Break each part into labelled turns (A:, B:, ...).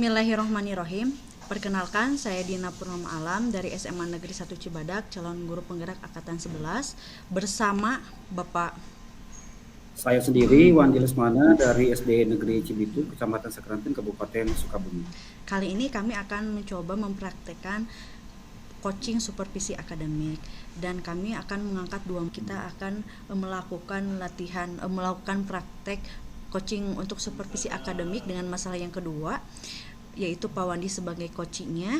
A: Bismillahirrahmanirrahim. Perkenalkan, saya Dina Purnama Alam dari SMA Negeri 1 Cibadak, calon guru penggerak angkatan 11 bersama Bapak.
B: Saya sendiri Wandi Lesmana dari SD Negeri Cibitu, Kecamatan Sekrantin, Kabupaten Sukabumi.
A: Kali ini kami akan mencoba mempraktekkan coaching supervisi akademik, dan kami akan mengangkat kita akan melakukan praktek coaching untuk supervisi akademik dengan masalah yang kedua, yaitu Pak Wandi sebagai coachingnya,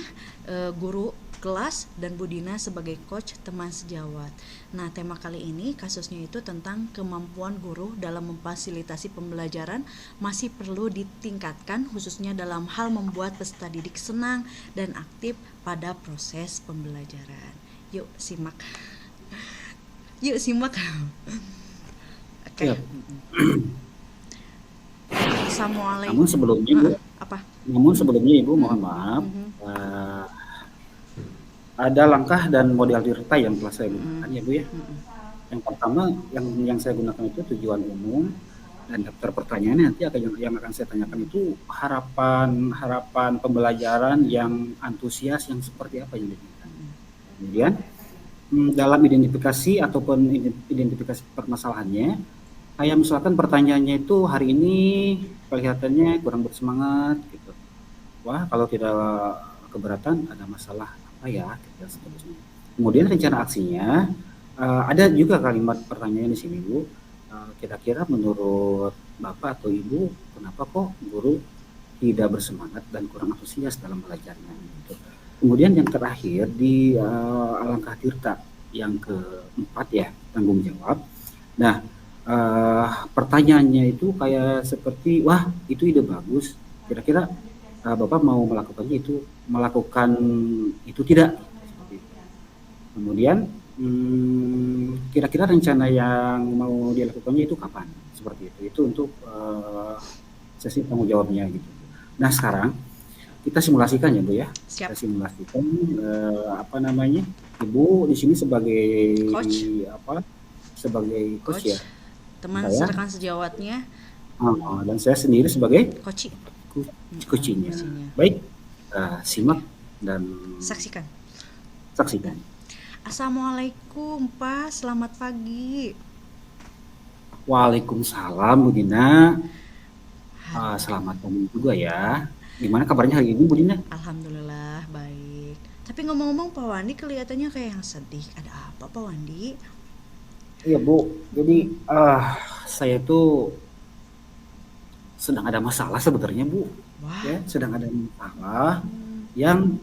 A: guru kelas, dan Budina sebagai coach teman sejawat. Nah, tema kali ini kasusnya itu tentang kemampuan guru dalam memfasilitasi pembelajaran masih perlu ditingkatkan, khususnya dalam hal membuat peserta didik senang dan aktif pada proses pembelajaran. Yuk simak. Oke.
B: Ya.
A: Assalamualaikum.
B: Namun sebelumnya,
A: Apa?
B: Ibu mohon maaf, ada langkah dan model dirta yang telah saya gunakan ya Bu ya. Yang pertama yang saya gunakan itu tujuan umum, dan daftar pertanyaannya nanti yang akan saya tanyakan itu harapan pembelajaran yang antusias, yang seperti apa yang diinginkan. Kemudian dalam identifikasi identifikasi permasalahannya, kayak misalkan pertanyaannya itu hari ini kelihatannya kurang bersemangat gitu. Wah, kalau tidak keberatan ada masalah apa ya, gitu, seterusnya. Kemudian rencana aksinya, ada juga kalimat pertanyaan di sini Bu. Kira-kira menurut Bapak atau Ibu, kenapa kok guru tidak bersemangat dan kurang antusias dalam belajarnya gitu. Kemudian yang terakhir di alangkah tirta yang keempat ya, tanggung jawab. Nah, pertanyaannya itu kayak seperti, wah itu ide bagus, kira-kira Bapak mau melakukan itu tidak? Kemudian kira-kira rencana yang mau dilakukannya itu kapan? Seperti itu. Itu untuk sesi tanggung jawabnya gitu. Nah sekarang kita simulasikan ya Bu ya.
A: Siap.
B: Kita simulasikan Ibu di sini sebagai
A: Coach.
B: Sebagai coach ya.
A: Teman rekan sejawatnya.
B: Dan saya sendiri sebagai coachingnya. Baik, simak dan
A: saksikan.
B: Assalamualaikum
A: Pak, selamat pagi.
B: Waalaikumsalam Bu Dina. Selamat pagi juga ya. Gimana kabarnya hari ini Bu Dina?
A: Alhamdulillah baik. Tapi ngomong-ngomong Pak Wandi kelihatannya kayak yang sedih. Ada apa Pak Wandi?
B: Iya Bu, jadi saya tuh sedang ada masalah sebenarnya Bu.
A: Wah.
B: Ya, sedang ada masalah yang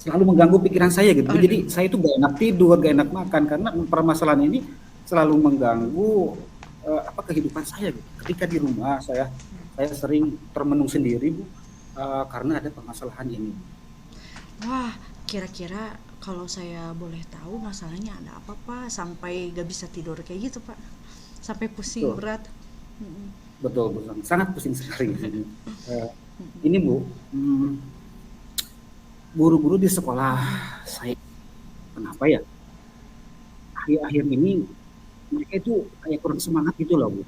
B: selalu mengganggu pikiran saya gitu. Jadi saya itu gak enak tidur, gak enak makan, karena permasalahan ini selalu mengganggu kehidupan saya gitu. Ketika di rumah saya sering termenung sendiri Bu, karena ada permasalahan ini.
A: Wah, kira-kira kalau saya boleh tahu masalahnya ada apa Pak? Sampai gak bisa tidur kayak gitu Pak? Sampai pusing berat?
B: Betul, sangat pusing sekali. Ini Bu, guru-guru di sekolah saya, kenapa ya akhir-akhir ini mereka itu kayak kurang semangat gitu loh Bu.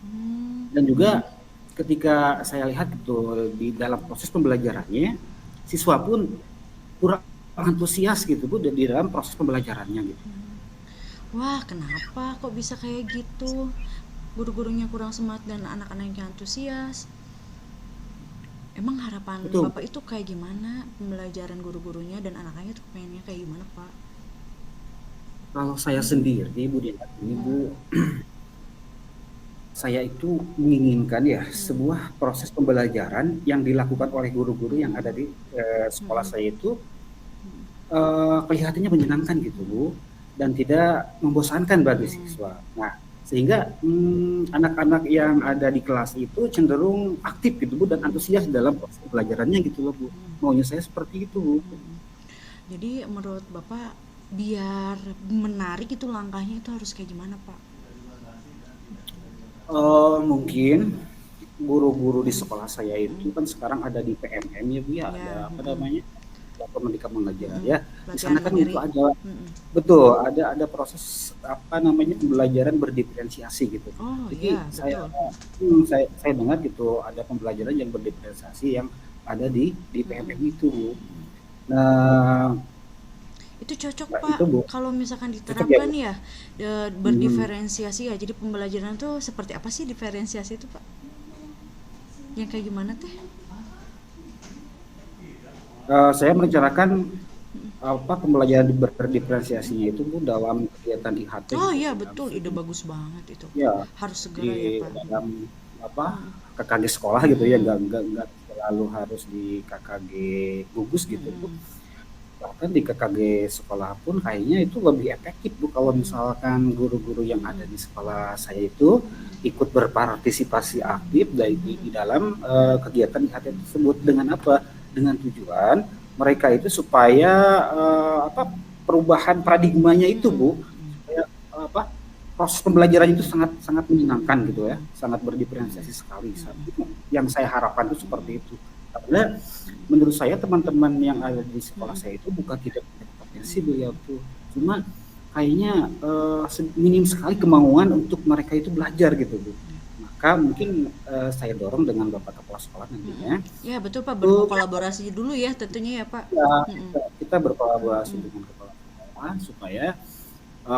B: Dan juga ketika saya lihat gitu di dalam proses pembelajarannya, siswa pun kurang antusias gitu Bu di dalam proses pembelajarannya gitu.
A: Wah, kenapa kok bisa kayak gitu? Guru-gurunya kurang semangat dan anak-anaknya antusias. Emang harapan Bapak itu kayak gimana pembelajaran guru-gurunya dan anak-anaknya tuh pengennya kayak gimana Pak?
B: Kalau saya sendiri Bu Dina, ini Bu, saya itu menginginkan ya sebuah proses pembelajaran yang dilakukan oleh guru-guru yang ada di sekolah saya itu kelihatannya menyenangkan gitu Bu, dan tidak membosankan bagi siswa. Nah, sehingga anak-anak yang ada di kelas itu cenderung aktif gitu Bu, dan antusias dalam proses pembelajarannya gitu loh Bu. Maunya saya seperti itu Bu.
A: Jadi menurut Bapak biar menarik itu langkahnya itu harus kayak gimana Pak?
B: Mungkin guru-guru di sekolah saya itu kan sekarang ada di PMM ya Bu ya, ada Pendidikan Mengajar ya. Di sana kan itu ada ada proses pembelajaran berdiferensiasi gitu. Jadi saya dengar gitu ada pembelajaran yang berdiferensiasi yang ada di
A: Mm-mm.
B: PMM itu, Bu. Nah,
A: Itu cocok
B: Mbak,
A: Pak
B: itu Bu,
A: kalau misalkan
B: cocok ya,
A: diterapkan
B: Bu?
A: ya,
B: Mhm.
A: berdiferensiasi ya. Jadi pembelajaran tuh seperti apa sih diferensiasi itu Pak? Yang kayak gimana teh?
B: Saya merencanakan apa pembelajaran berdiferensiasinya itu Bu dalam kegiatan IHT
A: Oh
B: gitu
A: iya
B: Bu ya.
A: betul, ide bagus banget itu.
B: Ya,
A: Harus segera ya
B: di
A: Pak.
B: dalam apa
A: Mm-mm.
B: KKG sekolah gitu ya,
A: Mm-mm.
B: nggak selalu harus di KKG gugus gitu Bu.
A: Mm-mm.
B: Bahkan di KKG sekolah pun kayaknya itu lebih efektif Bu kalau
A: Mm-mm.
B: misalkan guru-guru yang ada
A: Mm-mm.
B: di sekolah saya itu ikut berpartisipasi aktif di dalam kegiatan IHT tersebut dengan apa? Dengan tujuan mereka itu supaya apa perubahan paradigmanya itu
A: Mm-mm.
B: Bu, supaya apa proses pembelajaran itu sangat sangat menyenangkan gitu ya,
A: Mm-mm.
B: sangat berdiferensiasi sekali.
A: Mm-mm.
B: Yang saya harapkan itu seperti itu. Karena menurut saya teman-teman yang ada di sekolah
A: Mm-mm.
B: saya itu bukan tidak punya potensi beliau tuh, cuma kayaknya minim sekali kemauan untuk mereka itu belajar gitu Bu. Maka mungkin saya dorong dengan Bapak Kepala Sekolah
A: Mm-mm.
B: nantinya
A: Ya betul Pak,
B: tuh
A: berkolaborasi dulu ya tentunya ya Pak.
B: ya
A: Mm-mm.
B: kita berkolaborasi
A: Mm-mm.
B: dengan Kepala Sekolah supaya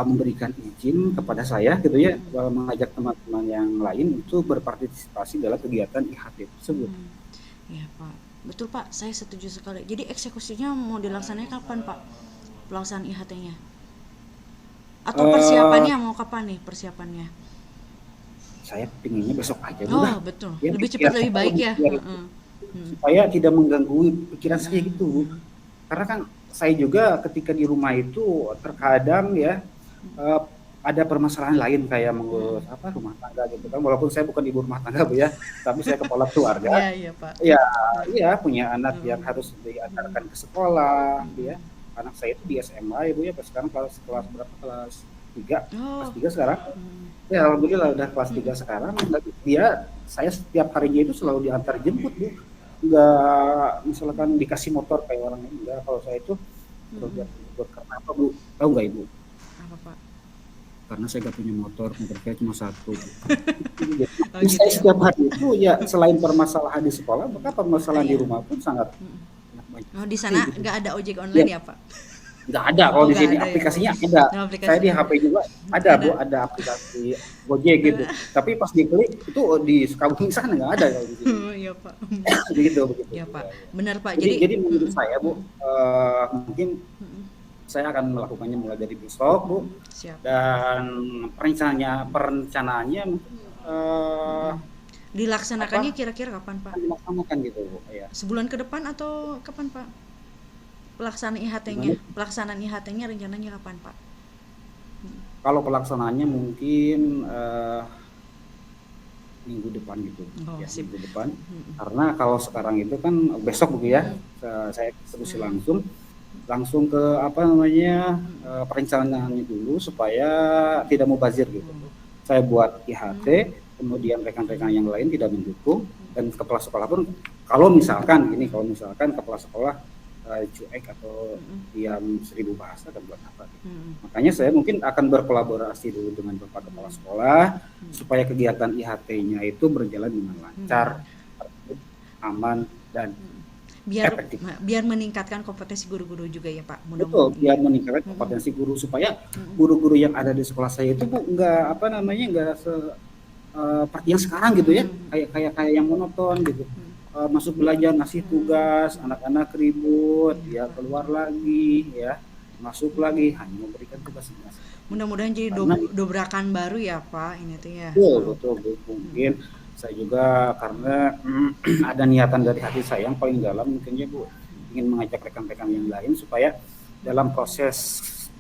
B: memberikan izin kepada saya gitu ya,
A: Mm-mm.
B: mengajak teman-teman yang lain untuk berpartisipasi dalam kegiatan IHT tersebut.
A: Mm. Ya Pak, betul Pak, saya setuju sekali. Jadi eksekusinya mau dilaksanakan kapan Pak? Pelaksanaan IHT-nya? Atau
B: Eh,
A: persiapannya mau kapan nih persiapannya?
B: saya pinginnya besok aja
A: Oh
B: udah,
A: betul,
B: ya
A: lebih cepat
B: biar
A: lebih
B: saya
A: baik
B: lebih
A: ya.
B: biar
A: Heeh. Mm.
B: supaya tidak mengganggu pikiran saya
A: Mm-mm.
B: gitu. Karena kan saya juga ketika di rumah itu terkadang ya eh, ada permasalahan lain kayak
A: Mm-mm.
B: mengurus apa rumah tangga gitu kan, walaupun saya bukan ibu rumah tangga Bu ya, tapi saya kepala keluarga.
A: Iya iya Pak.
B: Ya, iya punya anak yang
A: Mm-mm.
B: harus
A: Mm-mm.
B: diantarkan ke sekolah, ya.
A: Mm-mm.
B: Anak saya itu di SMA ya Bu ya, sekarang kelas kelas berapa? Kelas 3, kelas
A: Oh.
B: 3 sekarang.
A: Mm.
B: Ya alhamdulillah udah kelas 3
A: Mm-mm.
B: sekarang. Tapi dia saya setiap harinya itu selalu diantar jemput Bu. Enggak misalkan dikasih motor kayak orang lain, enggak. Kalau saya itu selalu
A: Mm-mm.
B: diantar jemput karena apa Bu? Tahu nggak Ibu?
A: Apa Pak?
B: Karena saya nggak punya motor saya cuma satu.
A: Oh
B: Jadi
A: gitu
B: saya
A: ya
B: setiap
A: Pak.
B: hari itu ya selain permasalahan di sekolah, maka
A: Ah
B: permasalahan di
A: ya.
B: rumah pun sangat
A: Mm-mm.
B: banyak
A: Oh di
B: sekali
A: sana
B: gitu.
A: nggak ada ojek
B: Ya,
A: online ya Pak?
B: nggak ada kalau
A: Oh
B: di
A: nggak
B: sini
A: ada ya.
B: aplikasinya ada.
A: No
B: Saya
A: aplikasi
B: di
A: ada.
B: HP juga ada Bu,
A: Ada.
B: ada aplikasi Gojek gitu. Tapi pas diklik itu di Sukabumi sana nggak ada kalau di sini.
A: Oh iya Pak.
B: Begitu begitu.
A: Ya Pak.
B: Ya, ya.
A: Benar Pak.
B: Jadi menurut
A: Mm-mm.
B: saya Bu,
A: Mm-mm.
B: mungkin
A: Mm-mm.
B: saya akan melakukannya mulai dari besok Bu,
A: Mm-mm. Siap.
B: dan perencanaannya mungkin
A: Mm-mm. Dilaksanakannya
B: apa
A: kira-kira kapan Pak?
B: akan dilaksanakan gitu Bu. Ya.
A: Sebulan ke depan atau kapan Pak? Pelaksanaan IHT-nya.
B: Gimana?
A: Pelaksanaan IHT-nya rencananya kapan Pak?
B: Kalau pelaksanaannya mungkin minggu depan gitu
A: Oh
B: ya,
A: sip.
B: minggu depan,
A: Mm-mm.
B: karena kalau sekarang itu kan besok begitu ya,
A: Mm-mm.
B: saya eksekusi
A: Mm-mm.
B: langsung langsung ke apa namanya
A: Mm-mm.
B: perencanaannya dulu supaya tidak mubazir gitu. Saya buat IHT, kemudian rekan-rekan yang lain tidak mendukung, dan kepala sekolah pun kalau misalkan kepala sekolah cuek atau diam 1000 bahasa dan buat apa gitu.
A: Mm-mm.
B: Makanya saya mungkin akan berkolaborasi dulu dengan Bapak Kepala Sekolah supaya kegiatan IHT-nya itu berjalan dengan lancar, tertib, aman, dan
A: Biar
B: efektif.
A: biar meningkatkan kompetensi guru-guru juga ya Pak.
B: Betul,
A: Mudah-mudahan.
B: biar
A: Iya.
B: meningkatkan
A: Mm-mm.
B: kompetensi guru supaya
A: Mm-mm.
B: guru-guru yang ada di sekolah saya itu Bu nggak apa namanya nggak seperti yang sekarang gitu ya, kayak yang monoton gitu. Masuk belajar ngasih tugas, anak-anak ribut, ya keluar lagi ya, masuk lagi hanya memberikan tugas-tugas.
A: Mudah-mudahan jadi
B: Karena
A: dobrakan baru ya Pak ini tuh ya.
B: betul, betul, betul. Mungkin saya juga karena ada niatan dari hati saya yang paling dalam mungkinnya Bu ingin mengajak rekan-rekan yang lain supaya dalam proses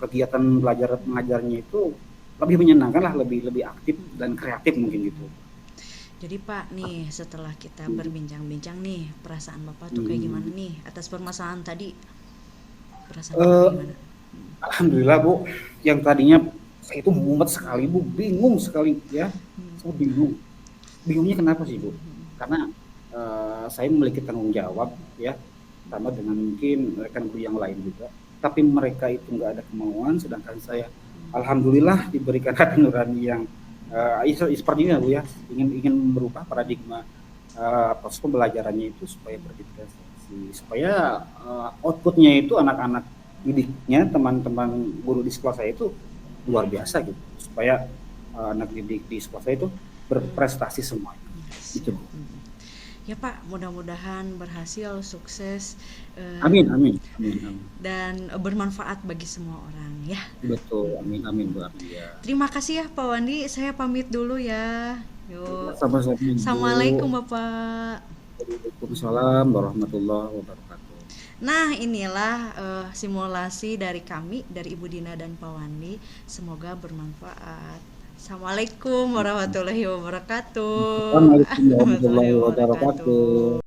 B: kegiatan belajar mengajarnya itu lebih menyenangkan lah, lebih lebih aktif dan kreatif mungkin gitu.
A: Jadi Pak nih setelah kita berbincang-bincang nih perasaan Bapak tuh kayak
B: Hmm.
A: gimana nih atas permasalahan tadi? Perasaan Bapak
B: Eh,
A: gimana?
B: Alhamdulillah Bu, yang tadinya saya itu mumet sekali Bu, bingung sekali ya, saya bingung. Bingungnya kenapa sih Bu? Karena saya memiliki tanggung jawab ya, sama dengan mungkin rekan guru yang lain juga. Tapi mereka itu nggak ada kemauan, sedangkan saya, alhamdulillah diberikan hati nurani yang seperti ini Bu ya, ingin ingin merubah paradigma proses pembelajarannya itu supaya berdifferensiasi, supaya outputnya itu anak-anak didiknya, teman-teman guru di sekolah saya itu luar biasa gitu, supaya anak didik di sekolah saya itu berprestasi semuanya. Itu
A: Siap.
B: Bu.
A: Ya Pak, mudah-mudahan berhasil, sukses,
B: Amin, amin, amin, amin.
A: dan bermanfaat bagi semua orang ya.
B: Betul, amin, amin Bu, amin ya.
A: Terima kasih ya Pak Wandi, saya pamit dulu ya. Yuk.
B: Sama-sama
A: Assalamualaikum
B: Bu.
A: Bapak.
B: Waalaikumsalam warahmatullahi wabarakatuh.
A: Nah, inilah simulasi dari kami, dari Ibu Dina dan Pak Wandi. Semoga bermanfaat. Assalamualaikum warahmatullahi wabarakatuh.
B: Assalamualaikum warahmatullahi
A: Warahmatullahi
B: wabarakatuh.
A: wabarakatuh.